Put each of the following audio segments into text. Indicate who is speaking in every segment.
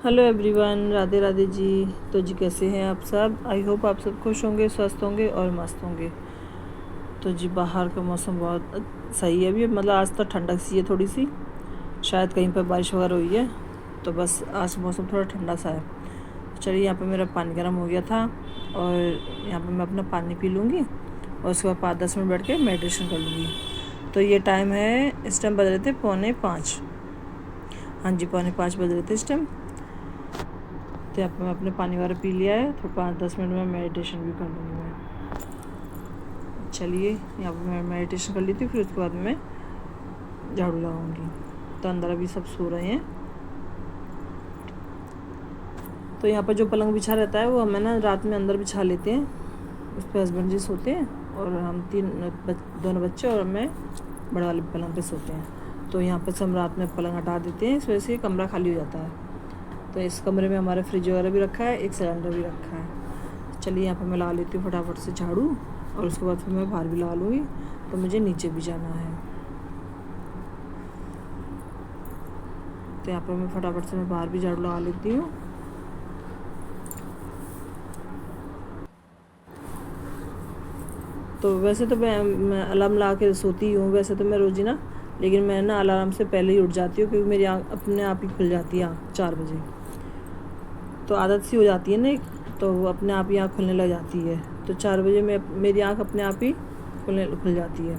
Speaker 1: Hello everyone, Radhe Radhe ji. तो जी कैसे हैं आप सब? आई होप आप सब खुश होंगे, स्वस्थ होंगे और मस्त होंगे। तो जी बाहर का मौसम बहुत सही है अभी, मतलब आज तो ठंडक सी है थोड़ी सी, शायद कहीं पर बारिश वगैरह हुई है, तो बस आज मौसम थोड़ा ठंडा सा है। चलिए, यहाँ पे मेरा पानी गर्म हो गया था और यहाँ पे मैं अपना पानी पी लूँगी और उसके बाद 5-10 मिनट बैठ के मेडिटेशन कर लूँगी। तो ये टाइम है, इस टाइम बज रहे थे 4:45। हाँ जी, 4:45 बज रहे थे इस टाइम। तो यहाँ पर मैं अपने पानी वगैरह पी लिया है, तो 5-10 मिनट में मेडिटेशन भी कर लूँगी मैं। चलिए, यहाँ पर मैं मेडिटेशन कर ली थी, फिर उसके बाद मैं झाड़ू लगाऊंगी। तो अंदर अभी सब सो रहे हैं। तो यहाँ पर जो पलंग बिछा रहता है वो हमें ना रात में अंदर बिछा लेते हैं, उस पर हस्बैंड जी सोते हैं और हम दोनों बच्चे और मैं बड़े वाले पलंग पे सोते हैं। तो यहाँ पर सब रात में पलंग हटा देते हैं, इस वजह से कमरा खाली हो जाता है। तो इस कमरे में हमारा फ्रिज वगैरह भी रखा है, एक सिलेंडर भी रखा है। चलिए, यहाँ पर मैं ला लेती हूँ फटाफट से झाड़ू और उसके बाद फिर मैं बाहर भी ला लूँगी। तो मुझे नीचे भी जाना है, तो यहाँ पर मैं फटाफट से मैं बाहर भी झाड़ू लगा लेती हूँ। तो वैसे तो मैं अलार्म लगा के सोती हूँ, वैसे तो मैं रोज़ ही ना, लेकिन मैं ना अलार्म से पहले ही उठ जाती हूँ, क्योंकि मेरी आँख अपने आप ही खुल जाती है, आँख 4 बजे। तो आदत सी हो जाती है ना, तो वो अपने आप ही आँख खुलने लग जाती है। तो 4 बजे मेरी आँख अपने आप ही खुल जाती है।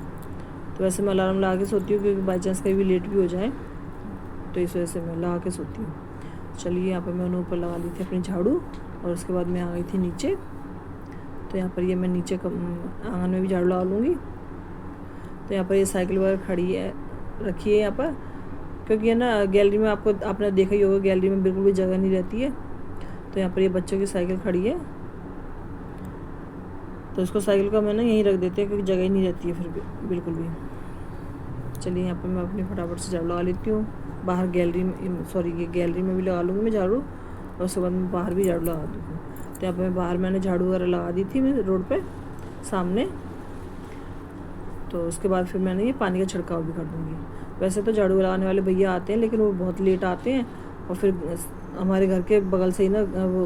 Speaker 1: तो वैसे मैं अलार्म लगा के सोती हूँ, क्योंकि बाई चांस कहीं भी लेट भी हो जाए, तो इस वजह से मैं लगा के सोती हूँ। चलिए, यहाँ पर मैंने ऊपर लगा ली थी अपनी झाड़ू और उसके बाद मैं आ गई थी नीचे। तो यहाँ पर ये मैं नीचे आंगन में भी झाड़ू लगा लूँगी। तो यहाँ पर ये साइकिल वगैरह खड़ी है, रखी है यहाँ पर, क्योंकि है ना गैलरी में आपने देखा ही होगा, गैलरी में बिल्कुल भी जगह नहीं रहती है। तो यहाँ पर ये बच्चों की साइकिल खड़ी है, तो इसको साइकिल का मैंने यहीं रख देते हैं, क्योंकि जगह ही नहीं रहती है फिर भी बिल्कुल भी। चलिए, यहाँ पर मैं अपनी फटाफट से झाड़ू लगा लेती हूँ। बाहर गैलरी में भी लगा लूँगी मैं झाड़ू, और उसके बाद मैं बाहर भी झाड़ू लगा दूँगी। तो यहाँ पर मैं बाहर मैंने झाड़ू वगैरह लगा दी थी मैं रोड पे सामने। तो उसके बाद फिर मैंने ये पानी का छिड़काव भी कर दूँगी। वैसे तो झाड़ू लगाने वाले भैया आते हैं, लेकिन वो बहुत लेट आते हैं, और फिर हमारे घर के बगल से ही ना वो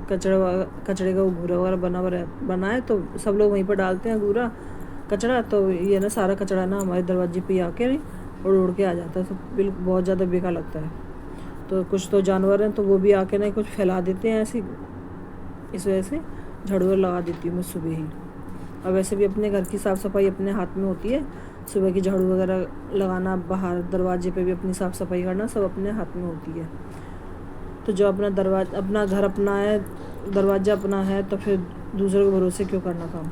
Speaker 1: कचड़े का वो घूरा वगैरह बना है, तो सब लोग वहीं पर डालते हैं घूरा कचड़ा। तो ये ना सारा कचड़ा ना हमारे दरवाजे पे आके नहीं उड़ के आ जाता है, तो बिल्कुल बहुत ज़्यादा बेकार लगता है। तो कुछ तो जानवर हैं, तो वो भी आके ना कुछ फैला देते हैं ऐसी, इस वजह से झाड़ू लगा देती हूँ मैं सुबह ही। और वैसे भी अपने घर की साफ़ सफाई अपने हाथ में होती है, सुबह की झाड़ू वगैरह लगाना, बाहर दरवाजे पे भी अपनी साफ़ सफाई करना, सब अपने हाथ में होती है। तो जो अपना घर अपना है, दरवाज़ा अपना है, तो फिर दूसरे के भरोसे क्यों करना काम।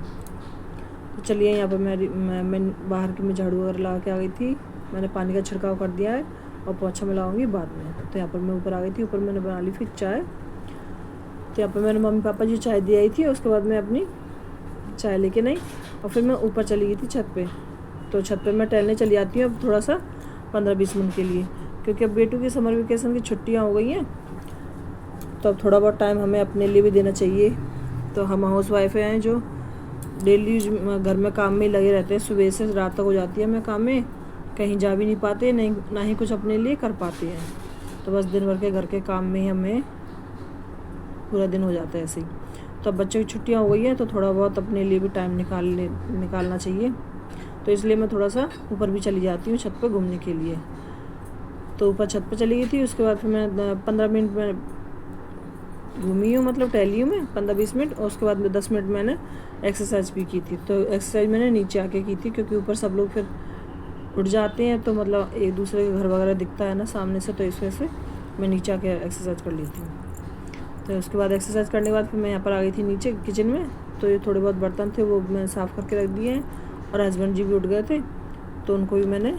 Speaker 1: तो चलिए, यहाँ पर मैं बाहर की में झाड़ू वगैरह लगा के आ गई थी। मैंने पानी का छिड़काव कर दिया है और पोछा मैं लगाऊंगी बाद में। तो यहाँ पर मैं ऊपर आ गई थी, ऊपर मैंने बना ली फिर चाय। तो यहाँ पर मैंने मम्मी पापा जी चाय दे आई थी, उसके बाद मैं अपनी चाय लेके नहीं, और फिर मैं ऊपर चली गई थी छत पे। तो छत पे मैं टहलने चली जाती हूँ अब थोड़ा सा 15-20 मिनट के लिए, क्योंकि अब बेटू की समर वेकेशन की छुट्टियाँ हो गई हैं, तो अब थोड़ा बहुत टाइम हमें अपने लिए भी देना चाहिए। तो हम हाउस वाइफ हैं जो डेली घर में काम में लगे रहते हैं, सुबह से रात तक हो जाती है हमें काम में, कहीं जा भी नहीं पाते, ना ही कुछ अपने लिए कर पाते हैं। तो बस दिन भर के घर के काम में ही हमें पूरा दिन हो जाता है ऐसे ही। तो अब बच्चों की छुट्टियां हो गई हैं, तो थोड़ा बहुत अपने लिए भी टाइम निकालना चाहिए। तो इसलिए मैं थोड़ा सा ऊपर भी चली जाती हूँ छत पर घूमने के लिए। तो ऊपर छत पर चली गई थी, उसके बाद फिर मैं 15 मिनट में घूमी हूँ, मतलब टहली हूँ मैं 15-20 मिनट, और उसके बाद 10 मिनट मैंने एक्सरसाइज भी की थी। तो एक्सरसाइज मैंने नीचे आके की थी, क्योंकि ऊपर सब लोग फिर उठ जाते हैं, तो मतलब एक दूसरे के घर वगैरह दिखता है ना सामने से, तो इस वजह से मैं नीचे आके एक्सरसाइज कर लेती हूँ। तो उसके बाद एक्सरसाइज करने के बाद फिर मैं यहाँ पर आ गई थी नीचे किचन में। तो ये थोड़े बहुत बर्तन थे वो मैंने साफ़ करके रख दिए हैं, और हस्बैंड जी भी उठ गए थे, तो उनको भी मैंने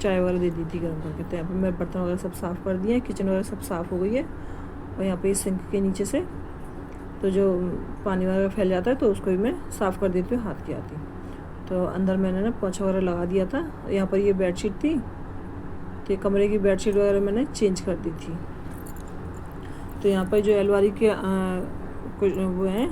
Speaker 1: चाय वगैरह दे दी थी गर्म करके। तो यहाँ पर मैं बर्तन वगैरह सब साफ़ कर दिए हैं, किचन वगैरह सब साफ़ हो गई है। और यहाँ पे सिंक के नीचे से तो जो पानी वगैरह फैल जाता है, तो उसको भी मैं साफ़ कर देती हूँ हाथ के आती। तो अंदर मैंने ना पोछा वगैरह लगा दिया था। यहाँ पर ये बेडशीट थी, तो ये कमरे की बेडशीट वगैरह मैंने चेंज कर दी थी। तो यहाँ पर जो अलमारी के कुछ वो हैं,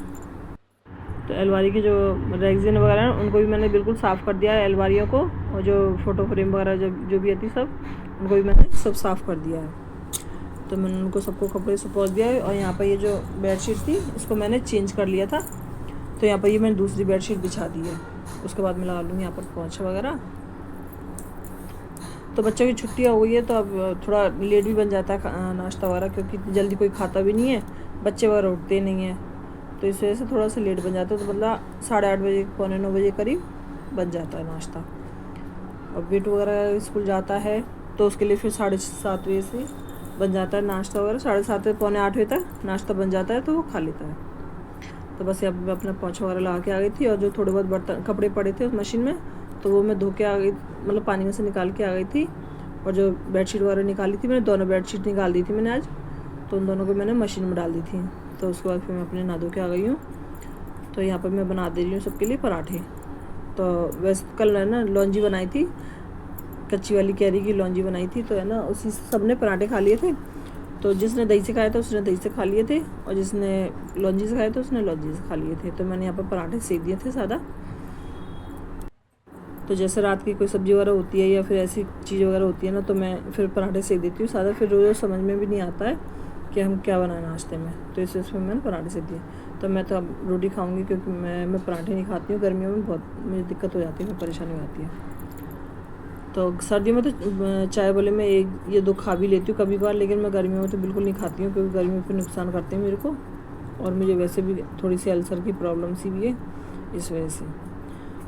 Speaker 1: तो अलमारी के जो रैगज़ीन वगैरह हैं उनको भी मैंने बिल्कुल साफ़ कर दिया है, अलमारियों को, और जो फ़ोटो फ्रेम वगैरह जो भी आती सब, उनको भी मैंने सब साफ़ कर दिया है। तो मैंने उनको सबको कपड़े से पोंछ दिया है। और यहाँ पर ये जो बेडशीट थी इसको मैंने चेंज कर लिया था, तो यहाँ पर ये मैंने दूसरी बेडशीट बिछा दी है। उसके बाद मैं लगा लूँगी यहाँ पर पोंछा वगैरह। तो बच्चों की छुट्टियाँ हो गई है तो अब थोड़ा लेट भी बन जाता है नाश्ता वगैरह, क्योंकि जल्दी कोई खाता भी नहीं है, बच्चे वगैरह उठते नहीं हैं, तो इस वजह से थोड़ा सा लेट बन जाता है। तो मतलब 8:30 बजे, 8:45 बजे करीब बन जाता है नाश्ता। और बेट वगैरह स्कूल जाता है तो उसके लिए फिर 7:30 बजे से बन जाता है नाश्ता वगैरह। 7:30 से 7:45 बजे तक नाश्ता बन जाता है, तो वो खा लेता है। तो बस अब मैं अपना पोंछा वगैरह लगा के आ गई थी, और जो थोड़े बहुत बर्तन कपड़े पड़े थे उस मशीन में तो वो मैं धो के आ गई, मतलब पानी में से निकाल के आ गई थी। और जो बेडशीट वगैरह निकाली थी मैंने, दोनों बेडशीट निकाल दी थी मैंने आज, तो उन दोनों को मैंने मशीन में डाल दी थी। तो उसके बाद फिर मैं अपने नहा धो के आ गई हूँ। तो यहाँ पर मैं बना दे रही हूँ सबके लिए पराठे। तो वैसे कल है ना लौंजी बनाई थी, कच्ची वाली कैरी की लौंजी बनाई थी, तो है ना उसी सब ने पराठे खा लिए थे। तो जिसने दही से खाया था उसने दही से खा लिए थे, और जिसने लौंजी से खाया था उसने लौंजी से खा लिए थे। तो मैंने यहाँ पर पराठे सेक दिए थे सादा। तो जैसे रात की कोई सब्ज़ी वगैरह होती है या फिर ऐसी चीज़ वगैरह होती है ना, तो मैं फिर पराठे सेक देती हूँ सादा। फिर रोज़ समझ में भी नहीं आता है कि हम क्या बनाएं नाश्ते में, तो इसमें मैंने पराठे सेक दिए। तो मैं तो अब रोटी खाऊंगी, क्योंकि मैं पराठे नहीं खाती हूँ। गर्मियों में बहुत मुझे दिक्कत हो जाती है, मैं परेशानी हो जाती है। तो सर्दियों में तो चाय वाले में एक ये 2 खा भी लेती हूँ कभी कभार, लेकिन मैं गर्मियों में तो बिल्कुल नहीं खाती हूँ, क्योंकि गर्मियों में नुकसान करते हैं मेरे को, और मुझे वैसे भी थोड़ी सी अल्सर की प्रॉब्लम सी भी है, इस वजह से।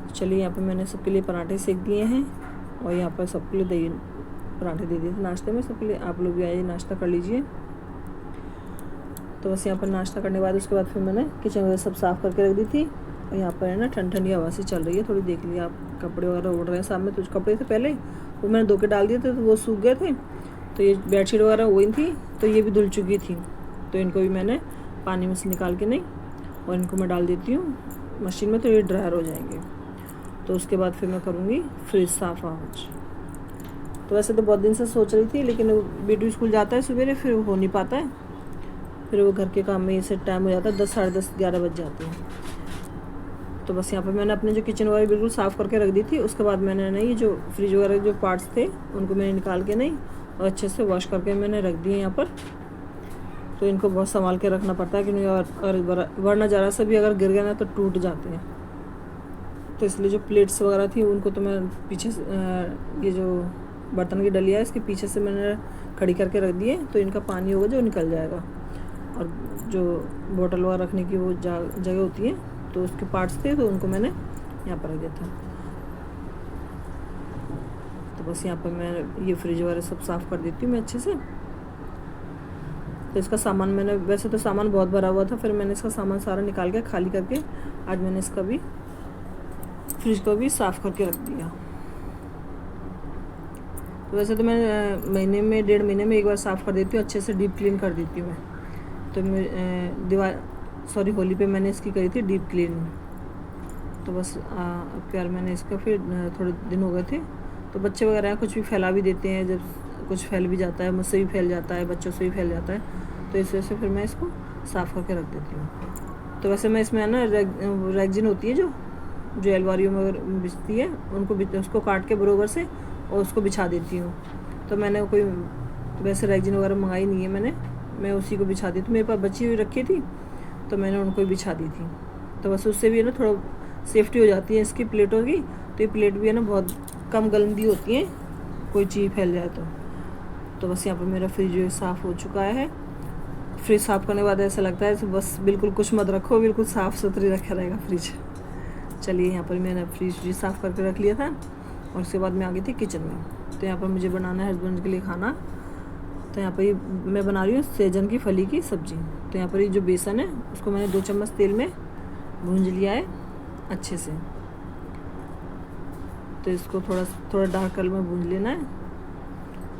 Speaker 1: चलिए यहाँ पे मैंने सबके लिए पराठे सेक दिए हैं, और यहाँ पर सबके लिए दही पराठे दे दिए थे नाश्ते में सबके लिए। आप लोग भी आइए नाश्ता कर लीजिए। तो बस यहाँ पर नाश्ता करने के बाद उसके बाद फिर मैंने किचन वगैरह सब साफ़ करके रख दी थी। और यहाँ पर है ना ठंडी हवा सी चल रही है थोड़ी, देख लिया आप, कपड़े वगैरह उड़ रहे हैं सामने। तो कपड़े थे पहले वो मैंने धो के डाल दिए थे, तो वो सूख गए थे। तो ये बेडशीट वगैरह हुई थी, तो ये भी धुल चुकी थी, तो इनको भी मैंने पानी में से निकाल के नहीं, और इनको मैं डाल देती हूँ मशीन में, तो ये ड्रायर हो जाएंगे। तो उसके बाद फिर मैं करूँगी फ्रिज साफ़ आज। तो वैसे तो बहुत दिन से सोच रही थी, लेकिन बेटू स्कूल जाता है सवेरे, फिर हो नहीं पाता है, फिर वो घर के काम में इससे टाइम हो जाता है, 10, साढ़े 10, 11 बज जाते हैं। तो बस यहाँ पर मैंने अपने जो किचन वगैरह बिल्कुल साफ़ करके रख दी थी। उसके बाद मैंने नहीं जो फ्रिज वगैरह जो पार्ट्स थे उनको मैंने निकाल के नहीं, और अच्छे से वॉश करके मैंने रख दिए यहाँ पर। तो इनको बहुत संभाल के रखना पड़ता है, क्योंकि और वरना ज़रा सा भी अगर गिर गया ना तो टूट जाते हैं। तो इसलिए जो प्लेट्स वगैरह थी उनको तो मैं पीछे से ये जो बर्तन की डलिया है इसके पीछे से मैंने खड़ी करके रख दिए, तो इनका पानी होगा जो निकल जाएगा। और जो बोतल वगैरह रखने की वो जगह होती है, तो उसके पार्ट्स थे, तो उनको मैंने यहाँ पर रख दिया था। तो बस यहाँ पर मैं ये फ्रिज वगैरह सब साफ़ कर देती हूँ मैं अच्छे से। तो इसका सामान मैंने, वैसे तो सामान बहुत भरा हुआ था, फिर मैंने इसका सामान सारा निकाल के खाली करके आज मैंने इसका भी फ्रिज को भी साफ़ करके रख दिया। तो वैसे तो मैं महीने में, 1.5 महीने में एक बार साफ़ कर देती हूँ, अच्छे से डीप क्लीन कर देती हूँ मैं। तो मैं होली पे मैंने इसकी करी थी डीप क्लीन। तो बस प्यार मैंने इसका फिर थोड़े दिन हो गए थे, तो बच्चे वगैरह कुछ भी फैला भी देते हैं, जब कुछ फैल भी जाता है, मुझसे भी फैल जाता है, बच्चों से भी फैल जाता है, तो इस वजह से फिर मैं इसको साफ़ करके रख देती हूँ। तो वैसे मैं इसमें ना रेगजिन होती है जो अलमारियों में बिछती है, उसको काट के बराबर से और उसको बिछा देती हूँ। तो मैंने कोई वैसे रेगजिन वगैरह मंगाई नहीं है मैं उसी को बिछा दी। तो मेरे पास बची हुई रखी थी, तो मैंने उनको भी बिछा दी थी। तो बस उससे भी है ना थोड़ा सेफ्टी हो जाती है इसकी प्लेटों की। तो ये प्लेट भी है ना बहुत कम गंदी होती है, कोई चीज़ फैल जाए तो बस यहाँ पर मेरा फ्रिज जो साफ़ हो चुका है। फ्रिज साफ़ करने के बाद ऐसा लगता है तो बस बिल्कुल कुछ मत रखो, बिल्कुल साफ़ सुथरी रखा रहेगा फ्रिज। चलिए यहाँ पर मैंने फ्रिज भी साफ़ करके रख लिया था, और उसके बाद मैं आ गई थी किचन में। तो यहाँ पर मुझे बनाना है हस्बैंड के लिए खाना। तो यहाँ पर ये मैं बना रही हूँ सहजन की फली की सब्ज़ी। तो यहाँ पर ये जो बेसन है उसको मैंने 2 चम्मच तेल में भूंज लिया है अच्छे से। तो इसको थोड़ा डार्क कलर में भूंज लेना है,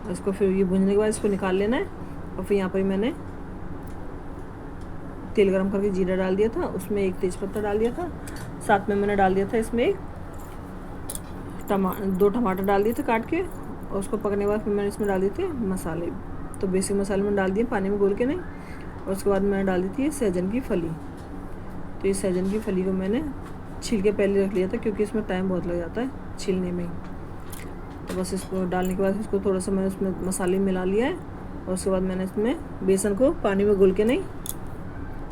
Speaker 1: और इसको फिर ये भूंजने के बाद इसको निकाल लेना है। और फिर यहाँ पर मैंने तेल गरम करके जीरा डाल दिया था, उसमें 1 तेज़पत्ता डाल दिया था, साथ में मैंने डाल दिया था इसमें 2 टमाटर डाल दिए थे काट के। और उसको पकने के बाद फिर मैंने इसमें डाल दिए थे मसाले। तो बेसिक मसाले मैंने डाल दिए पानी में घोल के नहीं। और उसके बाद मैंने डाल दी थी सहजन की फली। तो ये सहजन की फली को मैंने छील के पहले रख लिया था, क्योंकि इसमें टाइम बहुत लग जाता है छीलने में। तो बस इसको डालने के बाद इसको थोड़ा सा मैंने उसमें मसाले मिला लिया है, और उसके बाद मैंने इसमें बेसन को पानी में घोल के नहीं,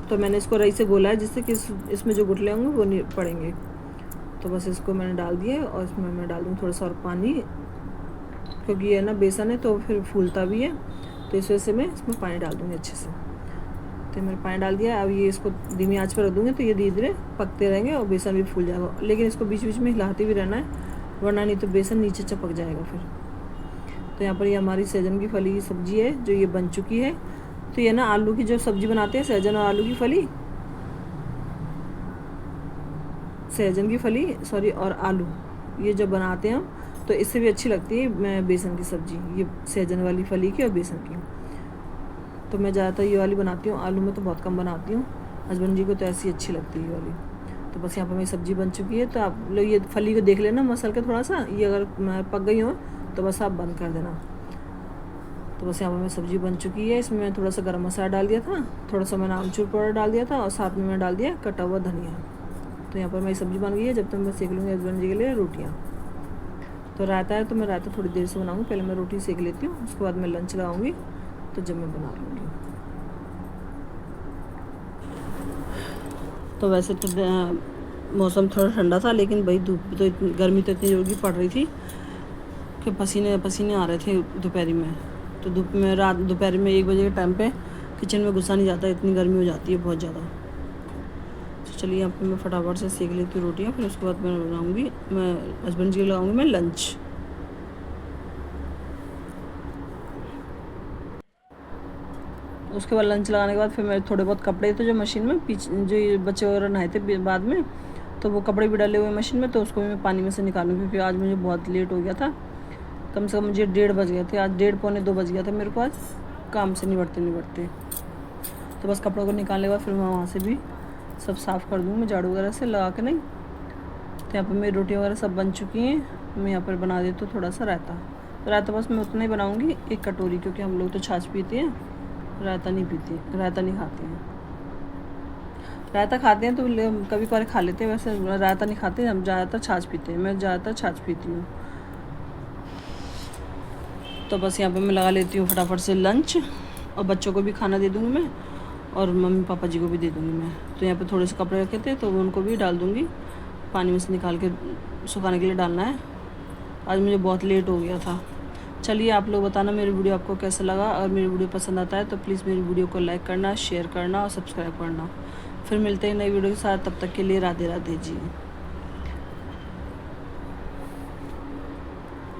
Speaker 1: तो मैंने इसको रई से घोला है जिससे कि इसमें जो गुठले होंगे वो नहीं पड़ेंगे। तो बस इसको मैंने डाल दिया और इसमें मैं डाल दूँगी थोड़ा सा और पानी, क्योंकि ये ना बेसन है तो फिर फूलता भी है, तो इस वजह से मैं इसमें पानी डाल दूँगी अच्छे से। तो मैंने पानी डाल दिया। अब ये इसको धीमी आंच पर रख दूँगी तो ये धीरे धीरे पकते रहेंगे और बेसन भी फूल जाएगा, लेकिन इसको बीच बीच में हिलाते भी रहना है, वरना नहीं तो बेसन नीचे चिपक जाएगा फिर। तो यहाँ पर ये हमारी सहजन की फली की सब्ज़ी है जो ये बन चुकी है। तो ये ना आलू की जो सब्ज़ी बनाते हैं, सहजन और आलू की फली, सहजन की फली सॉरी और आलू, ये जब बनाते हैं हम तो इससे भी अच्छी लगती है बेसन की सब्ज़ी, ये सहजन वाली फली की और बेसन की। तो मैं ज़्यादातर ये वाली बनाती हूँ, आलू में तो बहुत कम बनाती हूँ, हस्बैंड जी को तो ऐसी अच्छी लगती है ये वाली। तो बस यहाँ पर मेरी सब्ज़ी बन चुकी है। तो आप लोग ये फली को देख लेना मसल के थोड़ा सा, ये अगर पक गई हो तो बस आप बंद कर देना। तो बस यहाँ पर मेरी सब्ज़ी बन चुकी है। इसमें मैंने थोड़ा सा गरम मसाला डाल दिया था, थोड़ा सा मैंने आमचूर पाउडर डाल दिया था और साथ में मैं डाल दिया कटा हुआ धनिया। तो यहाँ पर मेरी सब्ज़ी बन गई है। जब तक मैं सेक लूँगी हस्बैंड जी के लिए रोटियाँ। तो रायता है तो मैं रायता थोड़ी देर से बनाऊँगी, पहले मैं रोटी सेक लेती हूँ, उसके बाद मैं लंच लगाऊँगी, तो जब मैं बना लूँगी। तो वैसे तो मौसम थोड़ा ठंडा था, लेकिन भाई धूप तो इतनी गर्मी तो इतनी जोर की पड़ रही थी कि पसीने पसीने आ रहे थे दोपहर में। तो दोपहर में 1 बजे के टाइम पे किचन में घुसा नहीं जाता, इतनी गर्मी हो जाती है बहुत ज़्यादा। तो चलिए यहाँ पे मैं फटाफट से सेक लेती हूँ रोटियाँ, फिर उसके बाद मैं बनाऊँगी, मैं हस्बैंड जी को लगाऊँगी मैं लंच। उसके बाद लंच लगाने के बाद फिर मैं थोड़े बहुत कपड़े थे जो मशीन में पीछे जो ये बच्चे वगैरह नहाए थे बाद में, तो वो कपड़े भी डाले हुए मशीन में, तो उसको भी मैं पानी में से निकालूँ, क्योंकि आज मुझे बहुत लेट हो गया था। कम से कम मुझे 1:30 बज गए थे, आज 1:30 पौने 2 बज गया था मेरे को आज काम से निपटते। तो बस कपड़ों को निकालने के बाद फिर मैं वहाँ से भी सब साफ़ कर दूँगी, मैं झाड़ू वगैरह से लगा के नहीं। तो यहाँ पर मेरी रोटी वगैरह सब बन चुकी हैं। मैं यहाँ पर बना देती हूँ थोड़ा सा रायता। तो रायता बस मैं उतना ही बनाऊँगी, 1 कटोरी, क्योंकि हम लोग तो छाछ पीते हैं, रायता नहीं खाते हैं। रायता खाते हैं तो कभी कभार खा लेते हैं, वैसे रायता नहीं खाते, हम ज़्यादातर छाछ पीते हैं, मैं ज़्यादातर छाछ पीती हूँ। तो बस यहाँ पे मैं लगा लेती हूँ फटाफट से लंच, और बच्चों को भी खाना दे दूँगी मैं, और मम्मी पापा जी को भी दे दूँगी मैं। तो यहाँ पे थोड़े से कपड़े रखे थे तो उनको भी डाल दूँगी, पानी में से निकाल के सुखाने के लिए डालना है। आज मुझे बहुत लेट हो गया था। चलिए आप लोग बताना मेरी वीडियो आपको कैसा लगा, और मेरी वीडियो पसंद आता है तो प्लीज़ मेरी वीडियो को लाइक करना, शेयर करना और सब्सक्राइब करना। फिर मिलते हैं नई वीडियो के साथ, तब तक के लिए राधे राधे जी।